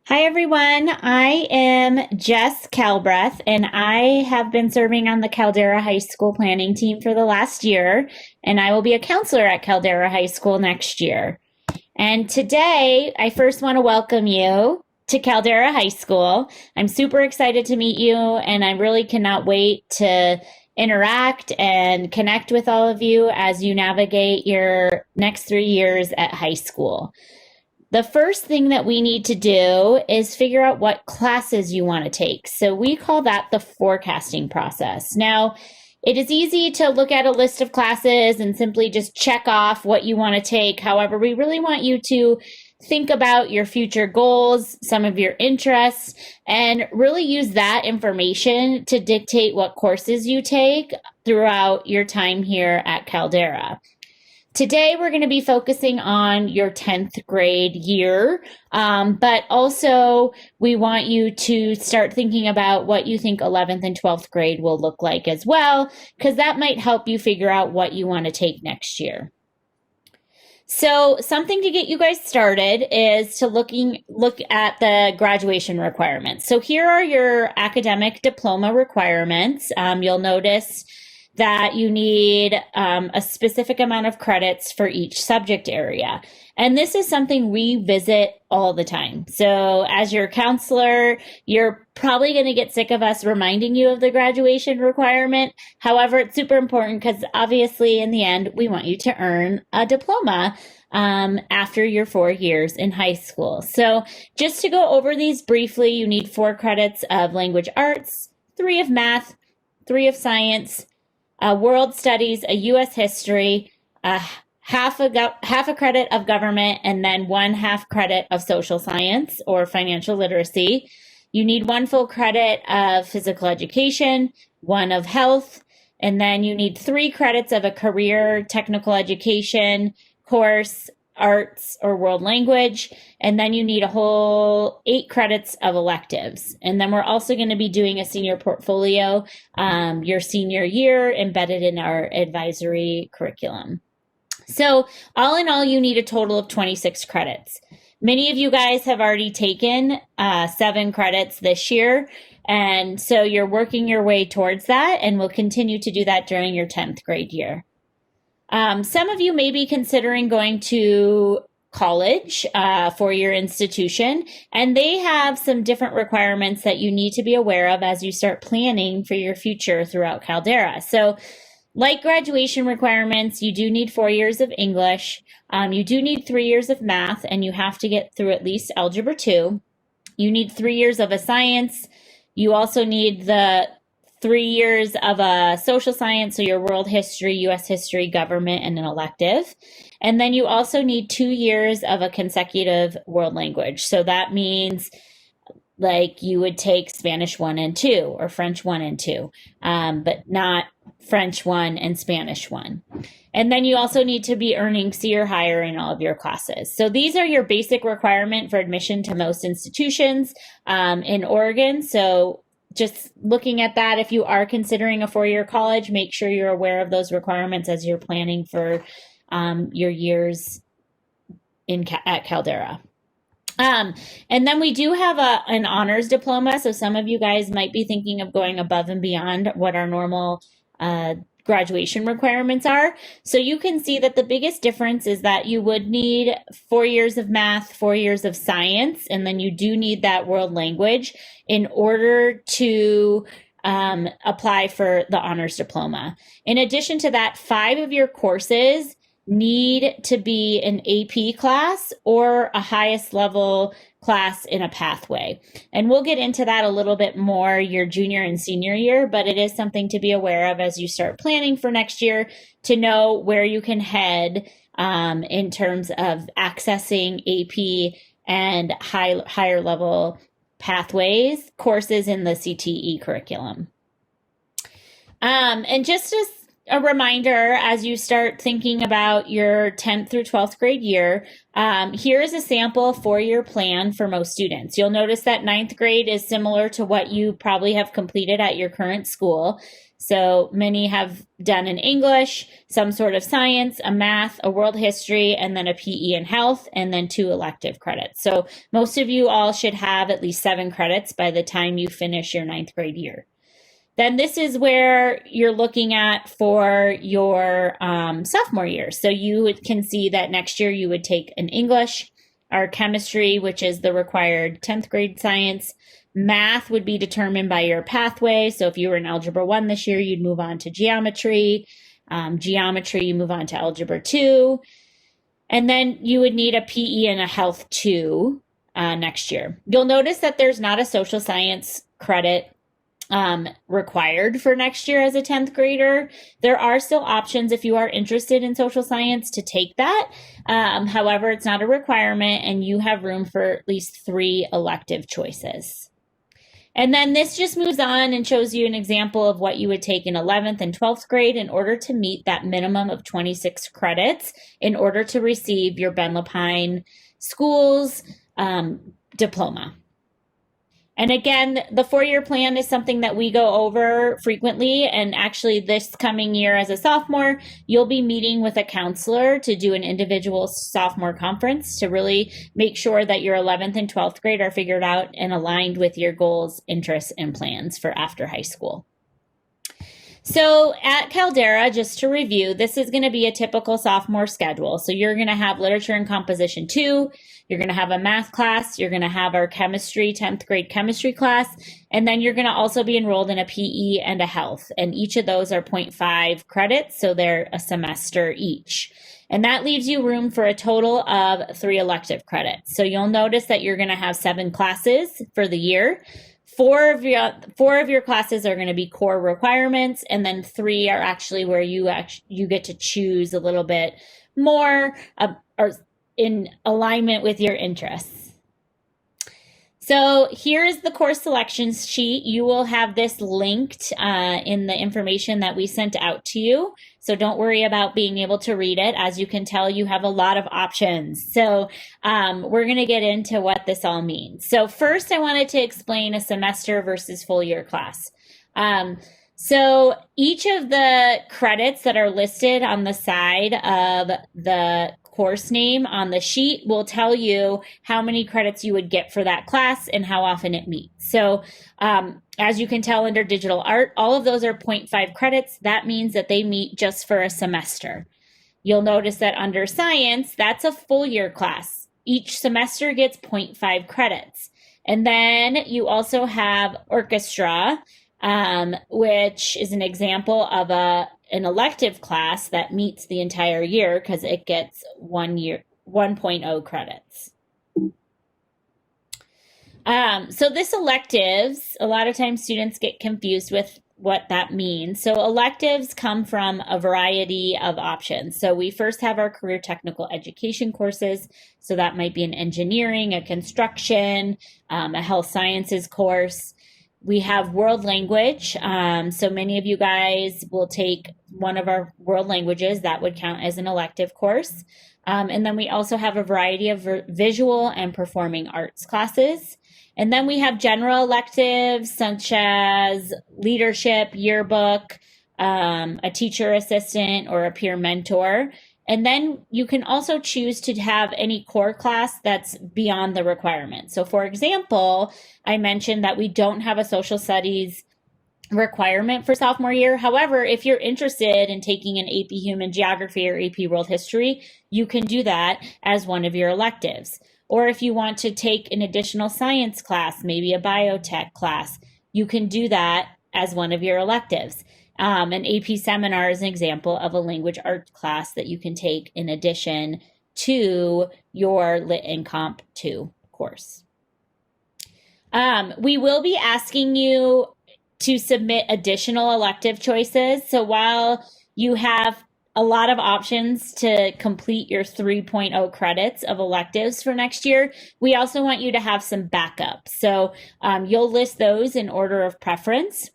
Hi, everyone. I am Jess Calbreth, and I have been serving on the Caldera High School planning team for the last year, and I will be a counselor at Caldera High School next year. And today, I first want to welcome you to Caldera High School. I'm super excited to meet you, and I really cannot wait to interact and connect with all of you as you navigate your next 3 years at high school. The first thing that we need to do is figure out what classes you want to take. So we call that the forecasting process. Now, it is easy to look at a list of classes and simply just check off what you want to take. However, we really want you to think about your future goals, some of your interests, and really use that information to dictate what courses you take throughout your time here at Caldera. Today, we're going to be focusing on your 10th grade year, but also we want you to start thinking about what you think 11th and 12th grade will look like as well, because that might help you figure out what you want to take next year. So something to get you guys started is to look at the graduation requirements. So here are your academic diploma requirements. You'll notice that you need a specific amount of credits for each subject area. And this is something we visit all the time. So as your counselor, you're probably going to get sick of us reminding you of the graduation requirement. However, it's super important because obviously in the end, we want you to earn a diploma after your 4 years in high school. So just to go over these briefly, you need 4 credits of language arts, 3 of math, 3 of science, world studies, a U.S. history, half a credit of government, and then 1/2 credit of social science or financial literacy. You need 1 full credit of physical education, 1 of health, and then you need 3 credits of a career technical education course, arts, or world language, and then you need a whole 8 credits of electives. And then we're also going to be doing a senior portfolio your senior year embedded in our advisory curriculum. So all in all, you need a total of 26 credits. Many of you guys have already taken 7 credits this year, and so you're working your way towards that, and we'll continue to do that during your 10th grade year. Some of you may be considering going to college for your institution, and they have some different requirements that you need to be aware of as you start planning for your future throughout Caldera. So like graduation requirements, you do need 4 years of English, you do need 3 years of math, and you have to get through at least Algebra 2. You need 3 years of a science. You also need the 3 years of a social science, so your world history, U.S. history, government, and an elective. And then you also need 2 years of a consecutive world language. So that means like you would take Spanish 1 and 2 or French 1 and 2, but not French 1 and Spanish 1. And then you also need to be earning C or higher in all of your classes. So these are your basic requirement for admission to most institutions in Oregon. So just looking at that, if you are considering a 4-year college, make sure you're aware of those requirements as you're planning for your years at Caldera. And then we do have an honors diploma. So some of you guys might be thinking of going above and beyond what our normal graduation requirements are. So you can see that the biggest difference is that you would need 4 years of math, 4 years of science, and then you do need that world language in order to apply for the honors diploma. In addition to that, 5 of your courses need to be an AP class or a highest level class in a pathway. And we'll get into that a little bit more your junior and senior year, but it is something to be aware of as you start planning for next year to know where you can head in terms of accessing AP and higher level pathways courses in the CTE curriculum. And just as a reminder, as you start thinking about your 10th through 12th grade year, here is a sample 4-year plan for most students. You'll notice that 9th grade is similar to what you probably have completed at your current school. So many have done an English, some sort of science, a math, a world history, and then a PE and health, and then 2 elective credits. So most of you all should have at least 7 credits by the time you finish your 9th grade year. Then this is where you're looking at for your sophomore year. So you can see that next year you would take an English, or chemistry, which is the required 10th grade science. Math would be determined by your pathway. So if you were in Algebra 1 this year, you'd move on to geometry. Geometry, you move on to Algebra 2. And then you would need a PE and a Health 2 next year. You'll notice that there's not a social science credit required for next year as a 10th grader. There are still options if you are interested in social science to take that. However, it's not a requirement, and you have room for at least 3 elective choices. And then this just moves on and shows you an example of what you would take in 11th and 12th grade in order to meet that minimum of 26 credits in order to receive your Ben Lapine Schools diploma. And again, the 4-year plan is something that we go over frequently. And actually this coming year as a sophomore, you'll be meeting with a counselor to do an individual sophomore conference to really make sure that your 11th and 12th grade are figured out and aligned with your goals, interests, and plans for after high school. So at Caldera, just to review, this is going to be a typical sophomore schedule. So you're going to have literature and composition 2, you're going to have a math class, you're going to have our chemistry, 10th grade chemistry class, and then you're going to also be enrolled in a PE and a health. And each of those are 0.5 credits, so they're a semester each. And that leaves you room for a total of 3 elective credits. So you'll notice that you're going to have 7 classes for the year. 4 of your classes are going to be core requirements, and then 3 are actually where you get to choose a little bit more or in alignment with your interests. So here is the course selections sheet. You will have this linked in the information that we sent out to you. So don't worry about being able to read it. As you can tell, you have a lot of options. So we're going to get into what this all means. So first, I wanted to explain a semester versus full year class. So each of the credits that are listed on the side of the course name on the sheet will tell you how many credits you would get for that class and how often it meets. So as you can tell under digital art, all of those are 0.5 credits. That means that they meet just for a semester. You'll notice that under science, that's a full year class. Each semester gets 0.5 credits. And then you also have orchestra, which is an example of an elective class that meets the entire year because it gets 1.0 credits. So this electives, a lot of times students get confused with what that means. So electives come from a variety of options. So we first have our career technical education courses. So that might be an engineering, a construction, a health sciences course. We have world language. So many of you guys will take one of our world languages. That would count as an elective course. And then we also have a variety of visual and performing arts classes. And then we have general electives such as leadership, yearbook, a teacher assistant, or a peer mentor. And then you can also choose to have any core class that's beyond the requirement. So for example, I mentioned that we don't have a social studies requirement for sophomore year. However, if you're interested in taking an AP Human Geography or AP World History, you can do that as one of your electives. Or if you want to take an additional science class, maybe a biotech class, you can do that as one of your electives. An AP seminar is an example of a language arts class that you can take in addition to your Lit and Comp 2 course. We will be asking you to submit additional elective choices. So while you have a lot of options to complete your 3.0 credits of electives for next year, we also want you to have some backups. So you'll list those in order of preference.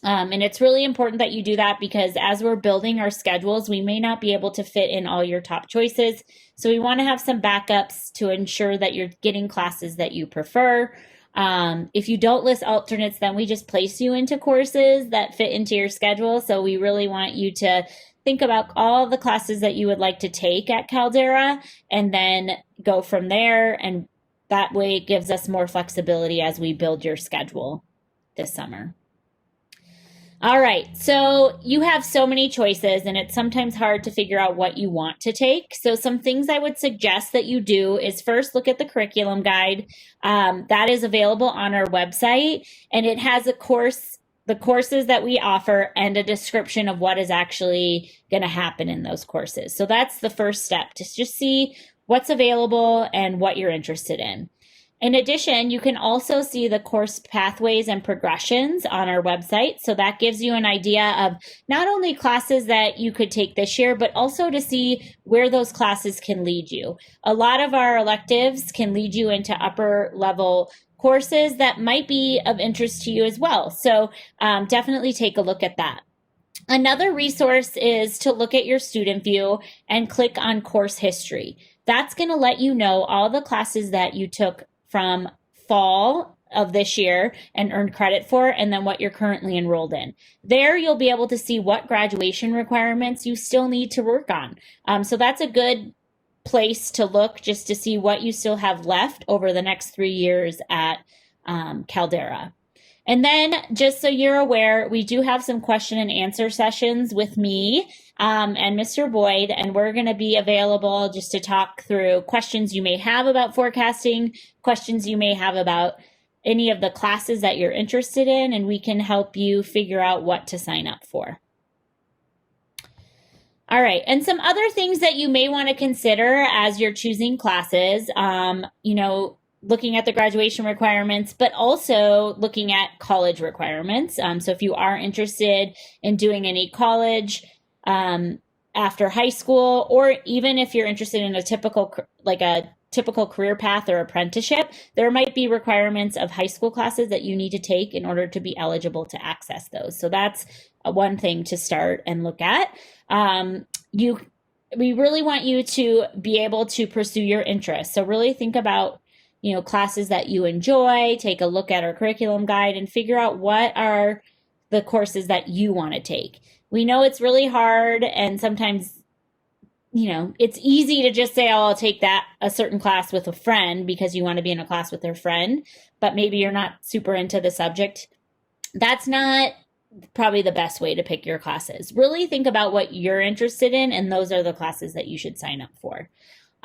And it's really important that you do that because as we're building our schedules, we may not be able to fit in all your top choices. So we want to have some backups to ensure that you're getting classes that you prefer. If you don't list alternates, then we just place you into courses that fit into your schedule. So we really want you to think about all the classes that you would like to take at Caldera and then go from there. And that way it gives us more flexibility as we build your schedule this summer. All right, so you have so many choices and it's sometimes hard to figure out what you want to take. So some things I would suggest that you do is first look at the curriculum guide. That is available on our website, and it has the courses that we offer and a description of what is actually going to happen in those courses. So that's the first step, to just see what's available and what you're interested in. In addition, you can also see the course pathways and progressions on our website. So that gives you an idea of not only classes that you could take this year, but also to see where those classes can lead you. A lot of our electives can lead you into upper level courses that might be of interest to you as well. So definitely take a look at that. Another resource is to look at your student view and click on course history. That's going to let you know all the classes that you took from fall of this year and earned credit for, and then what you're currently enrolled in. There, you'll be able to see what graduation requirements you still need to work on. So that's a good place to look, just to see what you still have left over the next 3 years at Caldera. And then, just so you're aware, we do have some question and answer sessions with me and Mr. Boyd, and we're going to be available just to talk through questions you may have about forecasting, questions you may have about any of the classes that you're interested in, and we can help you figure out what to sign up for. All right, and some other things that you may want to consider as you're choosing classes, looking at the graduation requirements, but also looking at college requirements. So if you are interested in doing any college after high school, or even if you're interested in a typical career path or apprenticeship, there might be requirements of high school classes that you need to take in order to be eligible to access those. So that's one thing to start and look at. We really want you to be able to pursue your interests. So really think about classes that you enjoy, take a look at our curriculum guide and figure out what are the courses that you want to take. We know it's really hard, and sometimes, it's easy to just say, oh, I'll take a certain class with a friend because you want to be in a class with their friend, but maybe you're not super into the subject. That's not probably the best way to pick your classes. Really think about what you're interested in, and those are the classes that you should sign up for.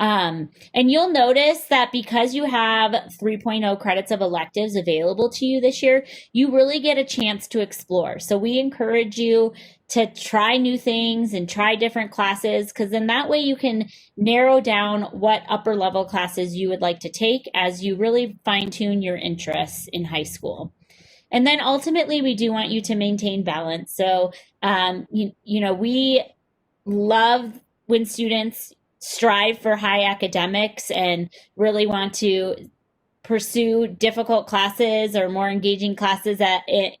And you'll notice that because you have 3.0 credits of electives available to you this year, you really get a chance to explore. So we encourage you to try new things and try different classes, because then that way you can narrow down what upper level classes you would like to take as you really fine tune your interests in high school. And then ultimately, we do want you to maintain balance. So, we love when students strive for high academics and really want to pursue difficult classes or more engaging classes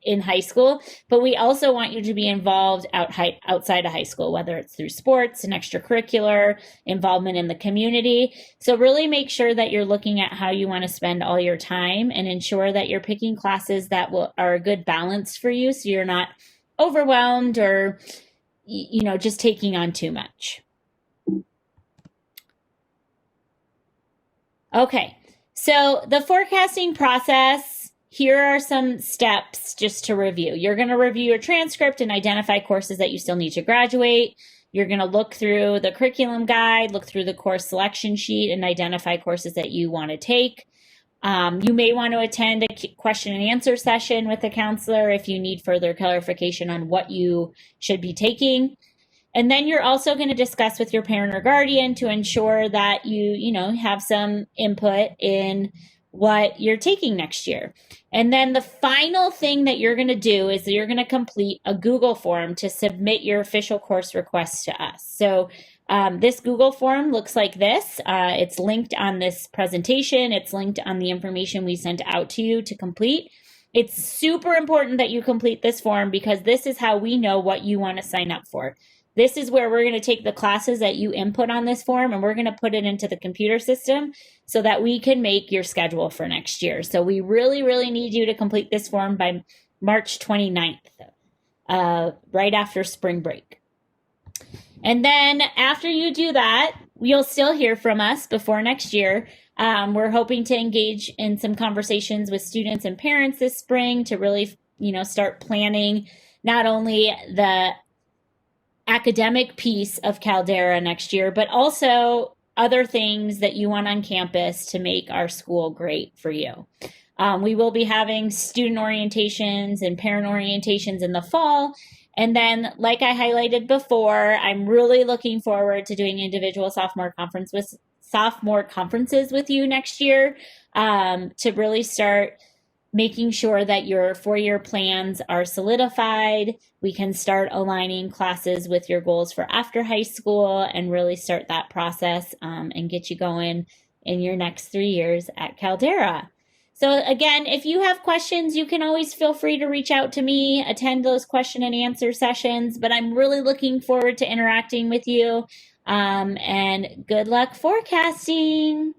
in high school. But we also want you to be involved outside of high school, whether it's through sports and extracurricular involvement in the community. So really make sure that you're looking at how you want to spend all your time and ensure that you're picking classes that are a good balance for you, so you're not overwhelmed or just taking on too much. Okay, so the forecasting process, here are some steps just to review. You're going to review your transcript and identify courses that you still need to graduate. You're going to look through the curriculum guide, look through the course selection sheet, and identify courses that you want to take. You may want to attend a question and answer session with a counselor if you need further clarification on what you should be taking. And then you're also going to discuss with your parent or guardian to ensure that you have some input in what you're taking next year. And then the final thing that you're going to do is that you're going to complete a Google form to submit your official course request to us. So this Google form looks like this. It's linked on this presentation. It's linked on the information we sent out to you to complete. It's super important that you complete this form because this is how we know what you want to sign up for. This is where we're going to take the classes that you input on this form and we're going to put it into the computer system so that we can make your schedule for next year. So we really, really need you to complete this form by March 29th, right after spring break. And then after you do that, you'll still hear from us before next year. We're hoping to engage in some conversations with students and parents this spring to really, start planning not only the academic piece of Caldera next year, but also other things that you want on campus to make our school great for you. We will be having student orientations and parent orientations in the fall. And then, like I highlighted before, I'm really looking forward to doing individual sophomore conferences with you next year to really start making sure that your 4-year plans are solidified. We can start aligning classes with your goals for after high school and really start that process and get you going in your next 3 years at Caldera. So again, if you have questions, you can always feel free to reach out to me, attend those question and answer sessions, but I'm really looking forward to interacting with you. And good luck forecasting.